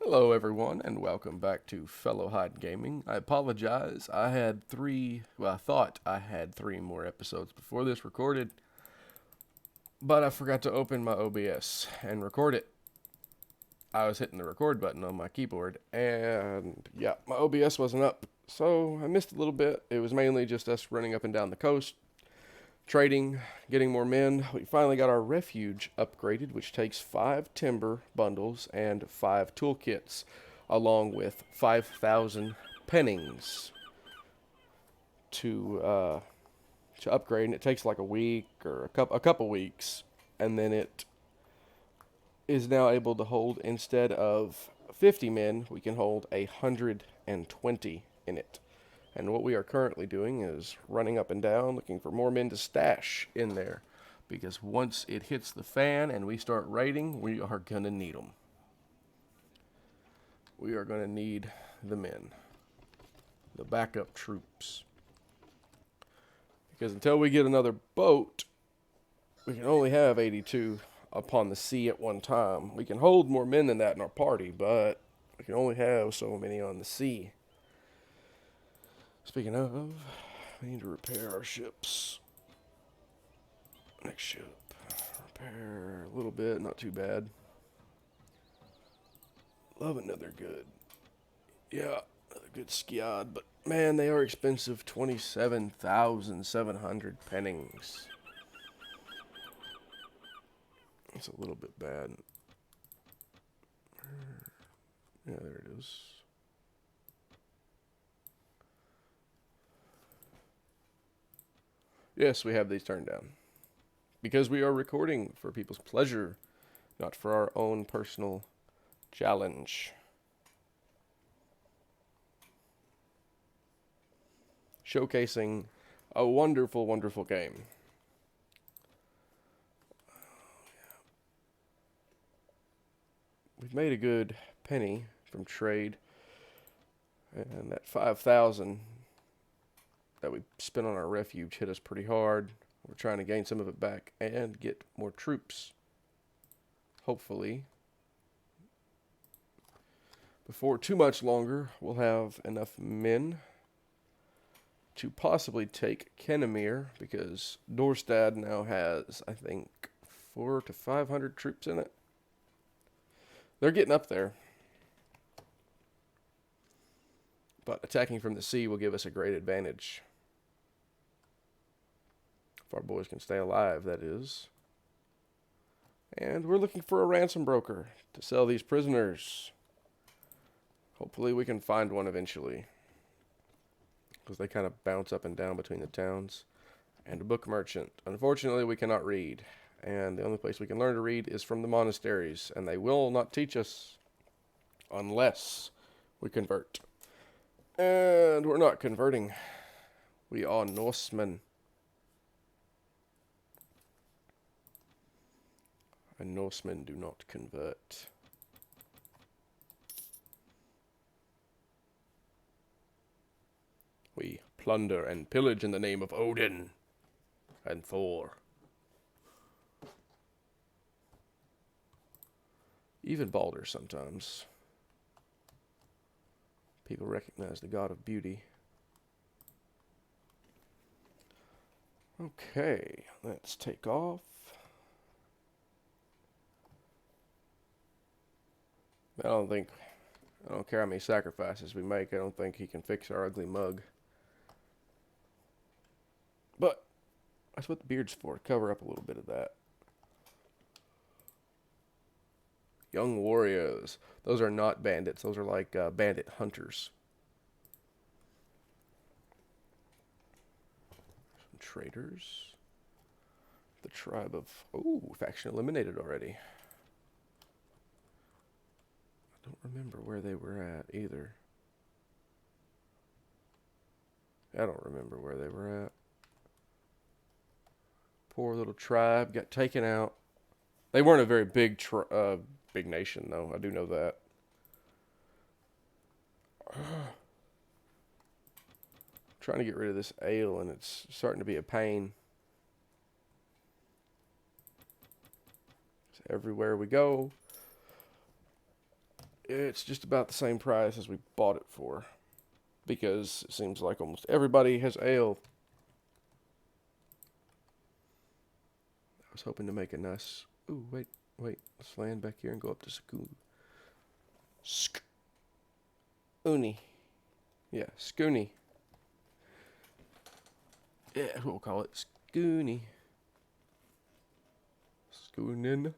Hello, everyone, and welcome back to Fellow Hide Gaming. I apologize. I thought I had three more episodes before this recorded, but I forgot to open my OBS and record it. I was hitting the record button on my keyboard, and yeah, my OBS wasn't up, so I missed a little bit. It was mainly just us running up and down the coast, trading, getting more men. We finally got our refuge upgraded, which takes 5 timber bundles and 5 toolkits, along with 5,000 pennings to upgrade. And it takes like a week or a couple weeks, and then it is now able to hold, instead of 50 men, we can hold 120 in it. And what we are currently doing is running up and down, looking for more men to stash in there. Because once it hits the fan and we start raiding, we are going to need them. We are going to need the men. The backup troops. Because until we get another boat, we can only have 82 upon the sea at one time. We can hold more men than that in our party, but we can only have so many on the sea. Speaking of, we need to repair our ships. Next ship. Repair a little bit, not too bad. Love another good. Yeah, another good skiad, but man, they are expensive. 27,700 pennings. It's a little bit bad. Yeah, there it is. Yes, we have these turned down. Because we are recording for people's pleasure, not for our own personal challenge. Showcasing a wonderful, wonderful game. We've made a good penny from trade. And that 5,000 that we spent on our refuge hit us pretty hard. We're trying to gain some of it back and get more troops. Hopefully, before too much longer, we'll have enough men to possibly take Kennemere, because Dorstad now has, I think, 400 to 500 troops in it. They're getting up there. But attacking from the sea will give us a great advantage. If our boys can stay alive, that is. And we're looking for a ransom broker to sell these prisoners. Hopefully we can find one eventually, because they kind of bounce up and down between the towns. And a book merchant. Unfortunately, we cannot read. And the only place we can learn to read is from the monasteries. And they will not teach us unless we convert. And we're not converting. We are Norsemen. And Norsemen do not convert. We plunder and pillage in the name of Odin and Thor. Even Balder sometimes. People recognize the god of beauty. Okay, let's take off. I don't care how many sacrifices we make, I don't think he can fix our ugly mug. But that's what the beard's for, cover up a little bit of that. Young warriors. Those are not bandits. Those are like bandit hunters. Some traders. The tribe of... Oh, faction eliminated already. I don't remember where they were at either. I don't remember where they were at. Poor little tribe got taken out. They weren't a very big big nation, though. I do know that. Trying to get rid of this ale, and it's starting to be a pain. So everywhere we go, It's just about the same price as we bought it for. Because it seems like almost everybody has ale. I was hoping to make a nice... Ooh, wait. Let's land back here and go up to Uni. Yeah, Scoony. Yeah, we'll call it Scoony. Schoonin.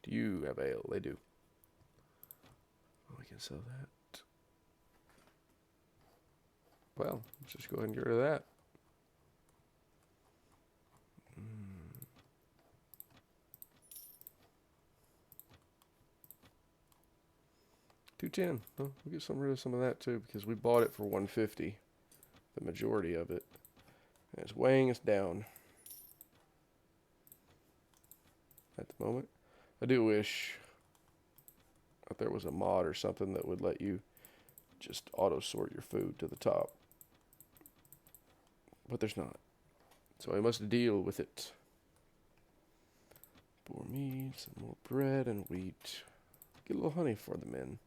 Do you have ale? They do. We can sell that. Well, let's just go ahead and get rid of that. 210. Well, we'll get rid of some of that too because we bought it for 150. The majority of it. And it's weighing us down at the moment. I do wish that there was a mod or something that would let you just auto sort your food to the top. But there's not. So I must deal with it. More meat, some more bread and wheat. Get a little honey for the men.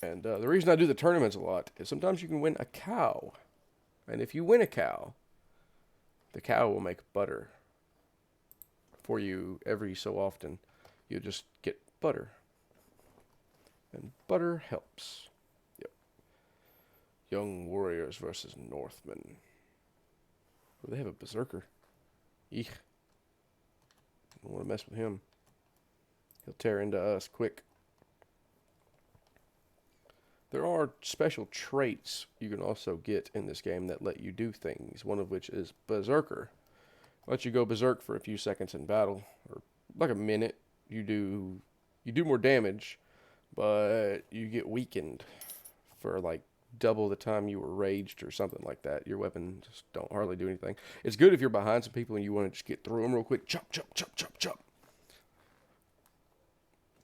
And the reason I do the tournaments a lot is sometimes you can win a cow. And if you win a cow, the cow will make butter for you every so often. You just get butter. And butter helps. Yep. Young warriors versus Northmen. Oh, they have a berserker. Eek. I don't want to mess with him. He'll tear into us quick. There are special traits you can also get in this game that let you do things, one of which is Berserker. Let you go berserk for a few seconds in battle, or like a minute. You do more damage, but you get weakened for like double the time you were raged or something like that. Your weapons don't hardly do anything. It's good if you're behind some people and you want to just get through them real quick. Chop, chop, chop, chop, chop.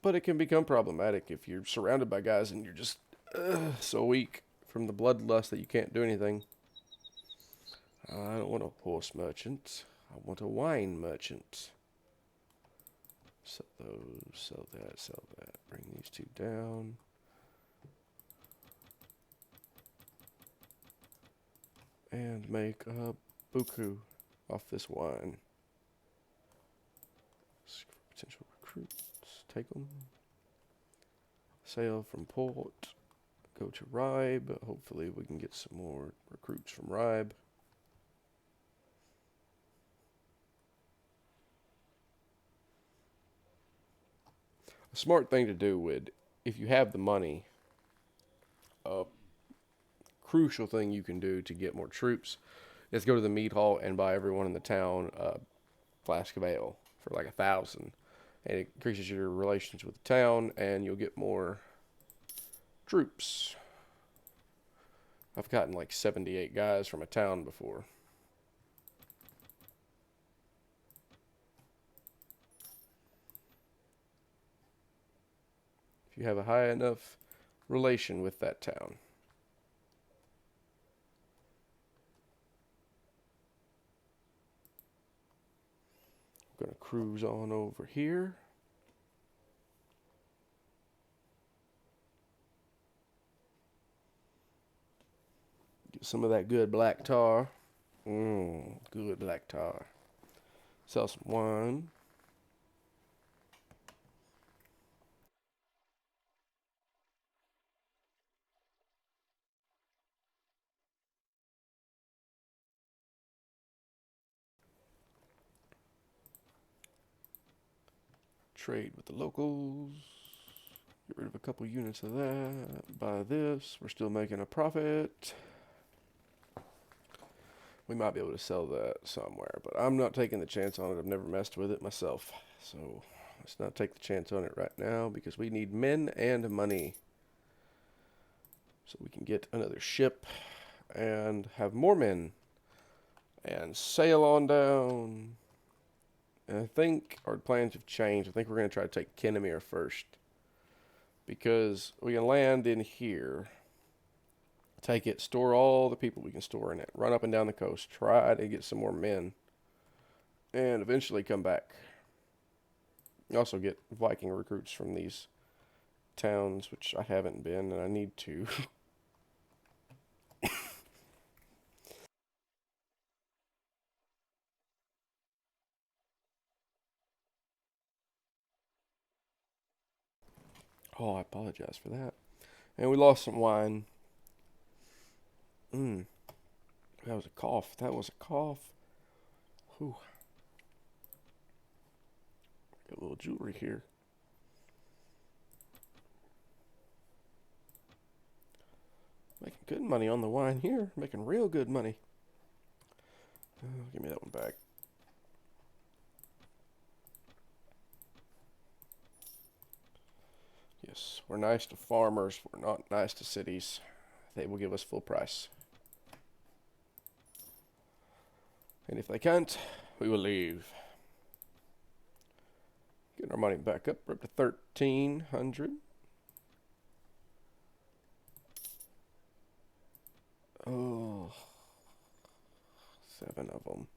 But it can become problematic if you're surrounded by guys and you're just so weak from the bloodlust that you can't do anything. I don't want a horse merchant. I want a wine merchant. Sell those, sell that, sell that. Bring these two down. And make a buku off this wine. Potential recruits. Take them. Sail from port. Go to Ribe. Hopefully we can get some more recruits from Ribe. A smart thing to do would, if you have the money, a crucial thing you can do to get more troops is go to the mead hall and buy everyone in the town a flask of ale for like 1,000. And it increases your relations with the town and you'll get more troops. I've gotten like 78 guys from a town before. If you have a high enough relation with that town. I'm going to cruise on over here. Get some of that good black tar. Good black tar. Sell some wine. Trade with the locals. Get rid of a couple units of that. Buy this. We're still making a profit. We might be able to sell that somewhere, but I'm not taking the chance on it. I've never messed with it myself. So let's not take the chance on it right now because we need men and money. So we can get another ship and have more men and sail on down. And I think our plans have changed. I think we're going to try to take Kennemere first because we can land in here. Take it, store all the people we can store in it, run up and down the coast, try to get some more men, and eventually come back. You also get Viking recruits from these towns, which I haven't been, and I need to. Oh, I apologize for that. And we lost some wine. That was a cough. That was a cough. Whew. Got a little jewelry here. Making good money on the wine here. Making real good money. Give me that one back. Yes, we're nice to farmers. We're not nice to cities. They will give us full price. And if they can't, we will leave. Getting our money back up. We're up to 1,300. Oh, 7 of them.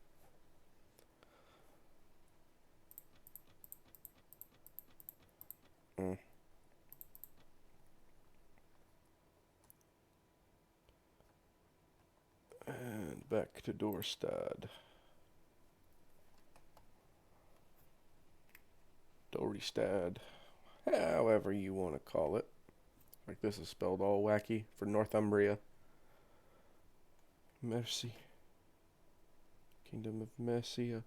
And back to Dorstad. Dorstad. However you want to call it. Like this is spelled all wacky for Northumbria. Mercy. Kingdom of Mercia.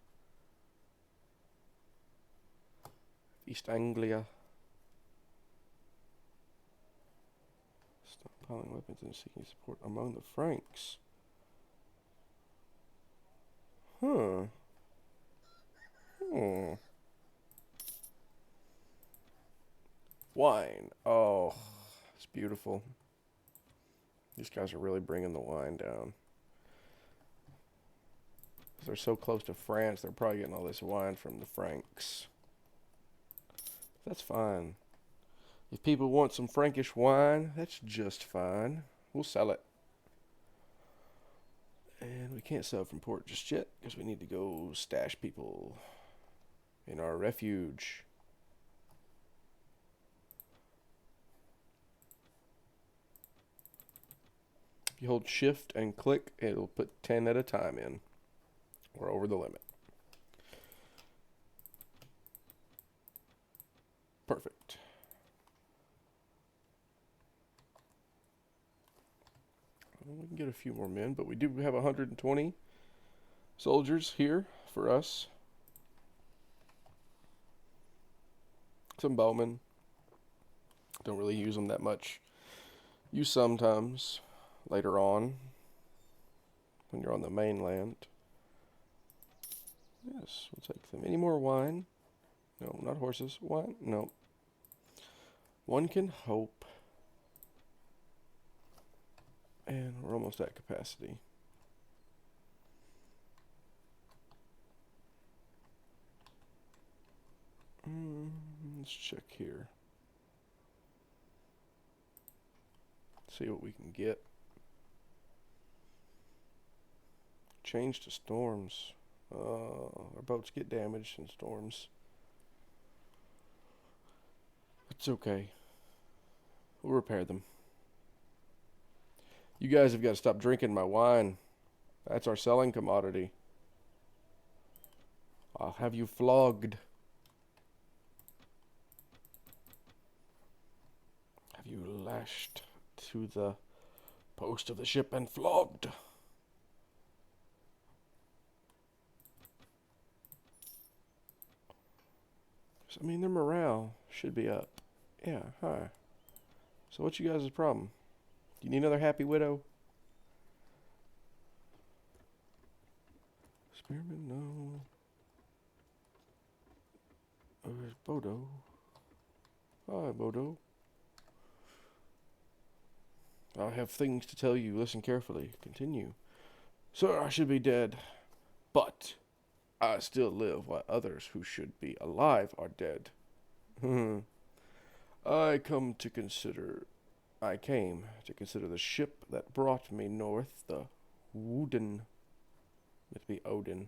East Anglia. Stockpiling weapons and seeking support among the Franks. Huh. Wine. Oh, it's beautiful. These guys are really bringing the wine down. They're so close to France, they're probably getting all this wine from the Franks. That's fine. If people want some Frankish wine, that's just fine. We'll sell it. And we can't sell from port just yet, because we need to go stash people in our refuge. If you hold shift and click, it'll put 10 at a time in. We're over the limit. Perfect. Well, we can get a few more men, but we do have 120 soldiers here for us. Some bowmen. Don't really use them that much. Use sometimes later on when you're on the mainland. Yes, we'll take them. Any more wine? No, not horses. Wine? No. One can hope. And we're almost at capacity. Let's check here. See what we can get. Change to storms. Our boats get damaged in storms. It's okay. We'll repair them. You guys have got to stop drinking my wine. That's our selling commodity. I'll have you flogged. Have you lashed to the post of the ship and flogged. I mean, their morale should be up. Yeah, hi. So what's you guys' problem? Do you need another happy widow? Spearman, no. Oh, there's Bodo. Hi, Bodo. I have things to tell you. Listen carefully. Continue. Sir, I should be dead, but I still live while others who should be alive are dead. I came to consider the ship that brought me north, the Woden. It'd be Odin.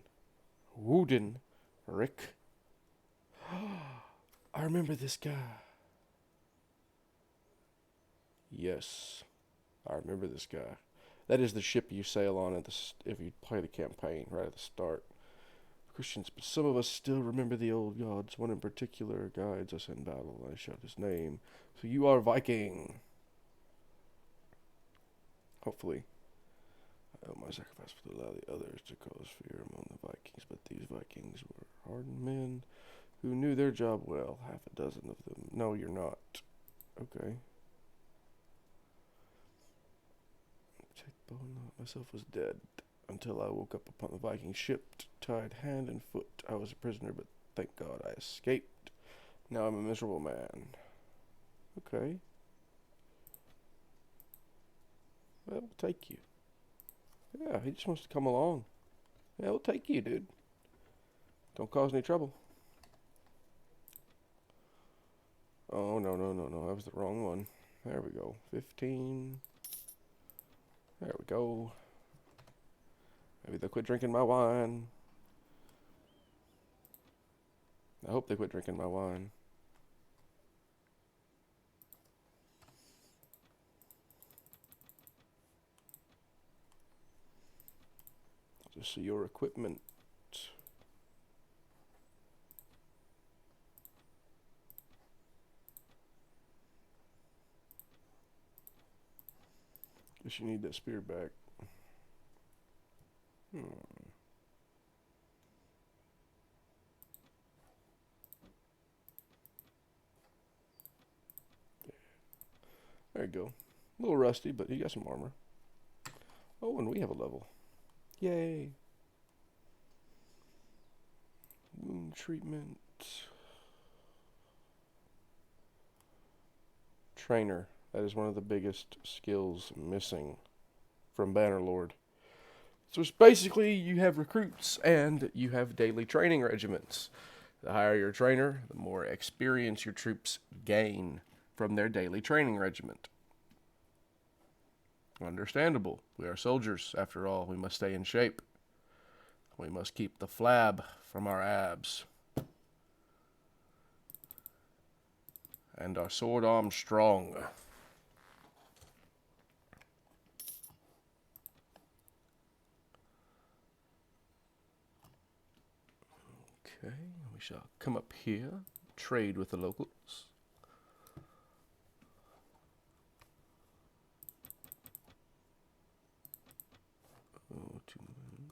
Woden, Rick. I remember this guy. Yes, I remember this guy. That is the ship you sail on if you play the campaign right at the start. Christians, but some of us still remember the old gods. One in particular guides us in battle. I shout his name. So you are Viking. Hopefully. I owe my sacrifice to allow the others to cause fear among the Vikings, but these Vikings were hardened men who knew their job well. Half a dozen of them. No, you're not. Okay. Check the bone. Myself was dead until I woke up upon the Viking ship, tied hand and foot. I was a prisoner, but thank God I escaped. Now I'm a miserable man. Okay. Well, we'll take you. Yeah, he just wants to come along. Yeah, we'll take you, dude. Don't cause any trouble. Oh, no. That was the wrong one. There we go. 15. There we go. Maybe they'll quit drinking my wine. I hope they quit drinking my wine. Just see your equipment. Guess you need that spear back. There you go. A little rusty, but you got some armor. Oh, and we have a level. Yay. Wound treatment. Trainer. That is one of the biggest skills missing from Bannerlord. So it's basically you have recruits and you have daily training regiments. The higher your trainer, the more experience your troops gain from their daily training regiment. Understandable. We are soldiers, after all. We must stay in shape. We must keep the flab from our abs. And our sword arm strong. Okay, we shall come up here, trade with the locals. Oh,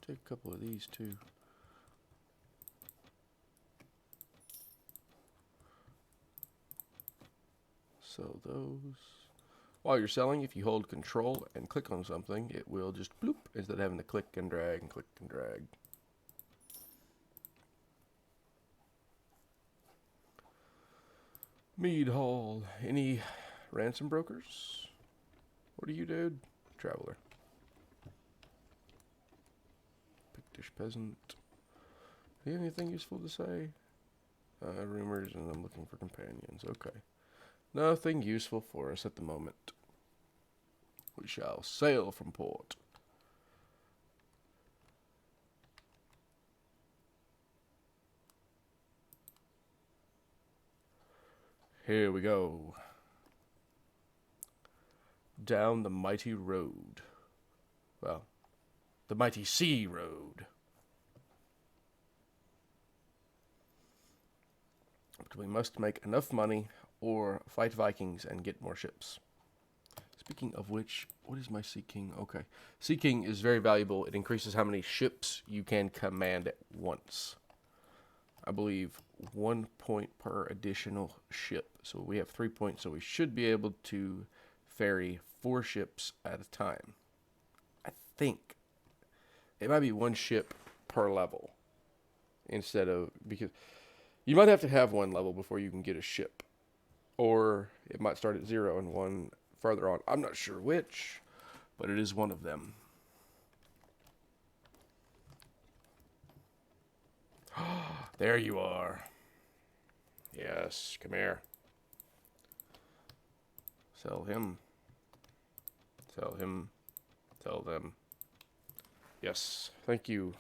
take a couple of these too. Sell those. While you're selling, if you hold control and click on something, it will just bloop instead of having to click and drag and click and drag. Mead Hall. Any ransom brokers? What are you, dude? Traveler. Pictish peasant. Do you have anything useful to say? Rumors, and I'm looking for companions. Okay. Nothing useful for us at the moment. We shall sail from port. Here we go. Down the mighty road. Well, the mighty sea road. But we must make enough money or fight Vikings and get more ships. Speaking of which, what is my Sea King? Okay. Sea King is very valuable. It increases how many ships you can command at once. I believe 1 point per additional ship. So we have 3 points, so we should be able to ferry 4 ships at a time. I think it might be 1 ship per level instead of, because you might have to have 1 level before you can get a ship, or it might start at 0 and 1 further on. I'm not sure which, but it is one of them. There you are. Yes, come here. Sell him. Sell him. Sell them. Yes, thank you.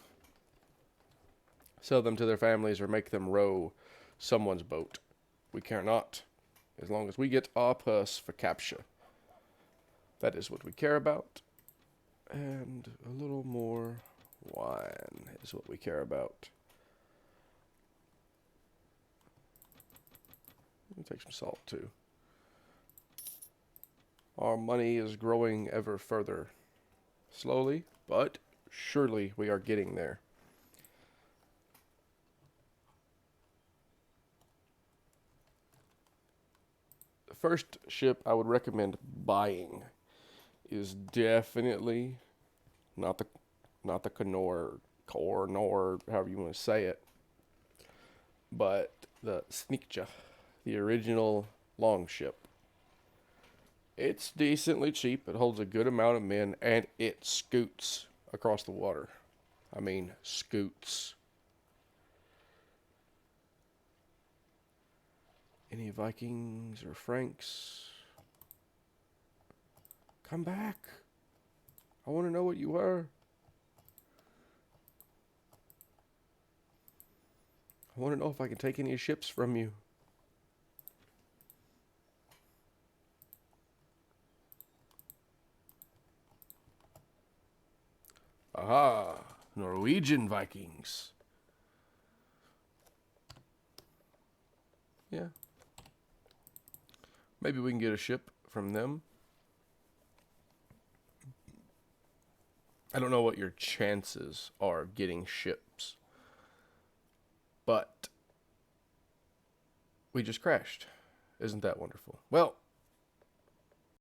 Sell them to their families or make them row someone's boat, We care not. As long as we get our purse for capture. That is what we care about. And a little more wine is what we care about. Let me take some salt too. Our money is growing ever further. Slowly, but surely we are getting there. The first ship I would recommend buying is definitely not the Knorr, nor however you want to say it, but the Snikja, the original longship. It's decently cheap. It holds a good amount of men, and it scoots across the water. I mean, scoots. Any Vikings or Franks? Come back. I want to know what you were. I want to know if I can take any ships from you. Aha! Norwegian Vikings. Yeah. Maybe we can get a ship from them. I don't know what your chances are of getting ships. But we just crashed. Isn't that wonderful? Well,